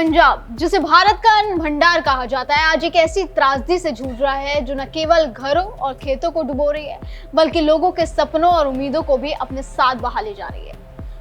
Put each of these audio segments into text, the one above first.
पंजाब, जिसे भारत का अन्न भंडार कहा जाता है, आज एक ऐसी त्रासदी से जूझ रहा है जो न केवल घरों और खेतों को डुबो रही है, बल्कि लोगों के सपनों और उम्मीदों को भी अपने साथ बहा ले जा रही है।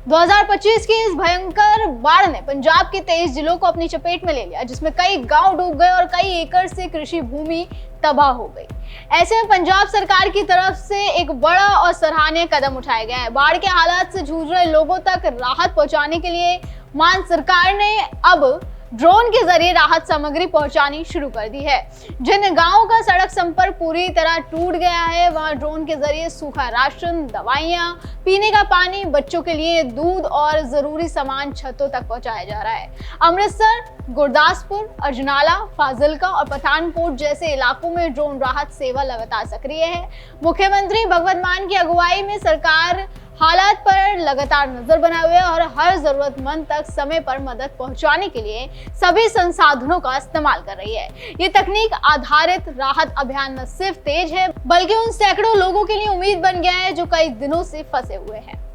2025 की इस भयंकर बाढ़ ने पंजाब के 23 जिलों को अपनी चपेट में ले लिया, जिसमें कई गांव डूब गए और कई एकड़ से कृषि भूमि तबाह हो गई। ऐसे में पंजाब सरकार की तरफ से एक बड़ा और सराहनीय कदम उठाया गया है। बाढ़ के हालात से जूझ रहे लोगों तक राहत पहुंचाने के लिए मान सरकार ने अब ड्रोन के जरिए राहत सामग्री पहुंचानी शुरू कर दी है। जिन गांवों का सड़क संपर्क पूरी तरह टूट गया है, वहां ड्रोन के जरिए सूखा राशन, दवाइयां, पीने का पानी, बच्चों के लिए दूध और जरूरी सामान छतों तक पहुंचाया जा रहा है। अमृतसर, गुरदासपुर, अजनाला, फाजिलका और पठानकोट जैसे इलाकों में ड्रोन राहत सेवा लगातार सक्रिय है। मुख्यमंत्री भगवंत मान की अगुवाई में सरकार हालात पर लगातार नजर बनाए हुए और हर जरूरतमंद तक समय पर मदद पहुंचाने के लिए सभी संसाधनों का इस्तेमाल कर रही है। ये तकनीक आधारित राहत अभियान न सिर्फ तेज है, बल्कि उन सैकड़ों लोगों के लिए उम्मीद बन गया है जो कई दिनों से फंसे हुए हैं।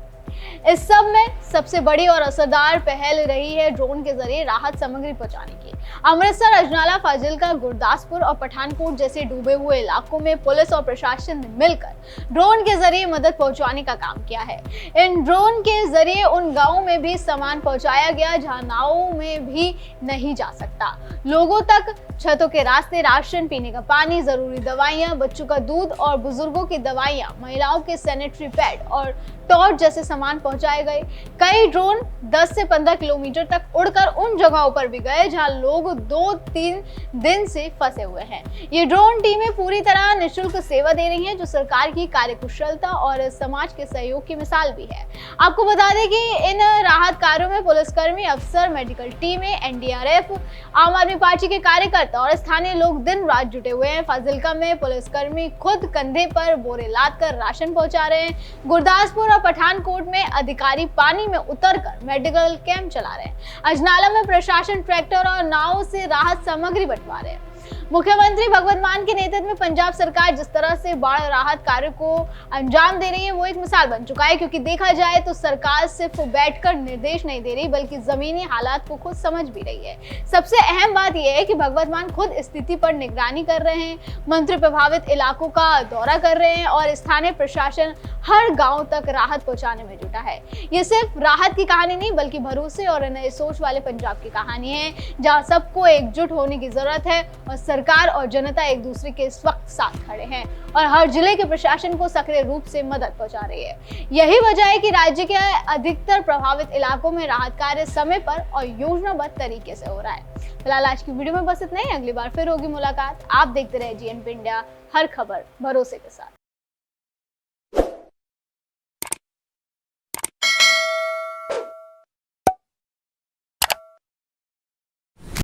इस सब में सबसे बड़ी और असरदार पहल रही है ड्रोन के जरिए राहत सामग्री पहुंचाने की। अमृतसर, अजनाला, फाजिलका, गुरदासपुर और पठानकोट जैसे डूबे हुए इलाकों में पुलिस और प्रशासन ने मिलकर ड्रोन के जरिए मदद पहुंचाने का काम किया है। इन ड्रोन के जरिए उन गांवों में भी सामान पहुंचाया गया जहां नावों में भी नहीं जा सकता। लोगों तक छतों के रास्ते राशन, पीने का पानी, जरूरी दवाइयां, बच्चों का दूध और बुजुर्गों की दवाइयां, महिलाओं के सैनिटरी पैड और टॉर्च जैसे सामान पहुंचाए गए। कई ड्रोन 10 से 15 किलोमीटर तक उड़कर उन जगहों पर भी गए जहां लोग 2-3 दिन से फंसे हुए हैं। ये ड्रोन टीमें पूरी तरह निःशुल्क सेवा दे रही हैं, जो सरकार की कार्यकुशलता और समाज के सहयोग की मिसाल भी है। आपको बता दें कि इन राहत कार्यों में पुलिसकर्मी, अफसर, मेडिकल टीमें, एनडीआरएफ, आम आदमी पार्टी के कार्यकर्ता और स्थानीय लोग दिन रात जुटे हुए हैं। फाजिलका में पुलिसकर्मी खुद कंधे पर बोरे लादकर राशन पहुंचा रहे हैं। गुरदासपुर और पठानकोट में अधिकारी पानी में उतरकर मेडिकल कैंप चला रहे हैं। अजनाला में प्रशासन ट्रैक्टर और नाव से राहत सामग्री बंटवा रहे हैं। मुख्यमंत्री भगवंत मान के नेतृत्व में पंजाब सरकार जिस तरह से बाढ़ राहत कार्य को अंजाम दे रही है, वो एक मिसाल बन चुका है। क्योंकि देखा जाए तो सरकार सिर्फ बैठकर निर्देश नहीं दे रही, बल्कि जमीनी हालात को खुद समझ भी रही है। सबसे अहम बात यह है कि भगवंत मान खुद स्थिति पर निगरानी कर रहे हैं, मंत्री प्रभावित इलाकों का दौरा कर रहे हैं और स्थानीय प्रशासन हर गांव तक राहत पहुंचाने में जुटा है। ये सिर्फ राहत की कहानी नहीं, बल्कि भरोसे और नए सोच वाले पंजाब की कहानी है, जहां सबको एकजुट होने की जरूरत है और सरकार और जनता एक दूसरे के इस वक्त साथ खड़े हैं और हर जिले के प्रशासन को सक्रिय रूप से मदद पहुंचा रही है। यही वजह है कि राज्य के अधिकतर प्रभावित इलाकों में राहत कार्य समय पर और योजनाबद्ध तरीके से हो रहा है। फिलहाल आज की वीडियो में बस इतना ही। अगली बार फिर होगी मुलाकात। आप देखते रहे जीएनपी इंडिया, हर खबर भरोसे के साथ।